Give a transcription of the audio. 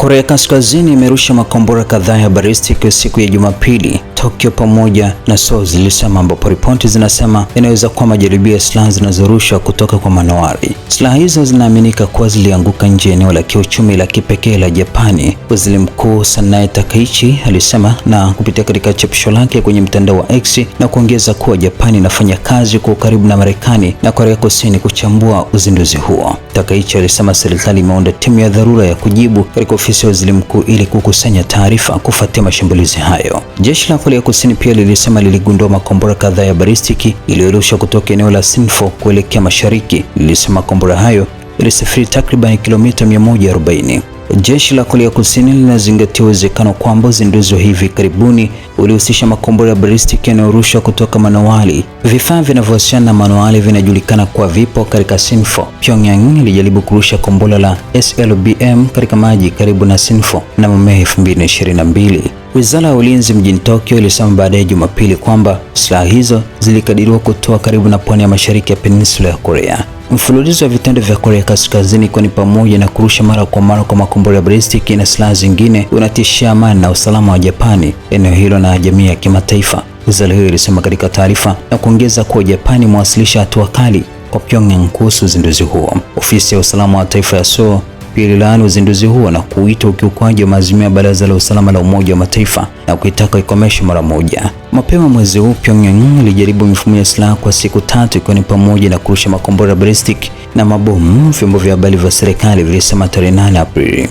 Korea Kaskazini imerusha makombora kadhaa ya balistiki siku ya Jumapili. Tokyo pamoja na Seoul zilisema, ambapo ripoti zinasema inaweza kuwa majaribio ya silaha zinazorushwa kutoka kwa manowari. Silaha hizo zinaaminika kuwa zilianguka nje ya eneo la kiuchumi la kipekee la Japani, Waziri Mkuu Sanae Takaichi alisema na kupitia katika chapisho lake kwenye mtandao wa X, na kuongeza kuwa Japani inafanya kazi kwa ukaribu na Marekani na Korea Kusini kuchambua uzinduzi huo. Takaichi alisema serikali imeunda timu ya dharura ya kujibu katika ofisi ya waziri mkuu ili kukusanya taarifa kufuatia mashambulizi hayo. Jeshi la Korea Kusini pia lilisema liligundua makombora kadhaa ya balistiki iliyorushwa kutoka eneo la Sinpo kuelekea mashariki. Lilisema makombora hayo yalisafiri takriban kilomita 140. Jeshi la Korea Kusini linazingatia uwezekano kwamba uzinduzi wa hivi karibuni ulihusisha makombora ya balistiki yanayorushwa kutoka manowari. Vifaa vinavyohusiana na manowari vinajulikana kuwa vipo katika Sinpo. Pyongyang ilijaribu kurusha kombora la SLBM katika maji karibu na Sinpo mnamo Mei 2022. Wizara ya Ulinzi mjini Tokyo ilisema baadaye Jumapili kwamba silaha hizo zilikadiriwa kutoa karibu na pwani ya mashariki ya peninsula ya Korea. Mfululizo wa vitendo vya Korea Kaskazini, kwani pamoja na kurusha mara kwa mara kwa makombora ya balistiki na silaha zingine, unatishia amani na usalama wa Japani, eneo hilo na jamii ya kimataifa. Wizara hiyo ilisema katika taarifa, na kuongeza kuwa Japani imewasilisha hatua kali kwa Pyongyang kuhusu uzinduzi huo. Ofisi ya usalama wa taifa ya Seoul pia ililaani uzinduzi huo na kuita ukiukwaji wa maazimio ya Baraza la Usalama la Umoja wa Mataifa na kuitaka ikomeshwe mara moja. Mapema mwezi huu Pyongyang ilijaribu mifumo ya silaha kwa siku 3, ikiwa ni pamoja na kurusha makombora balistiki na mabomu, vyombo vya habari vya serikali vilisema tarehe 8 Aprili.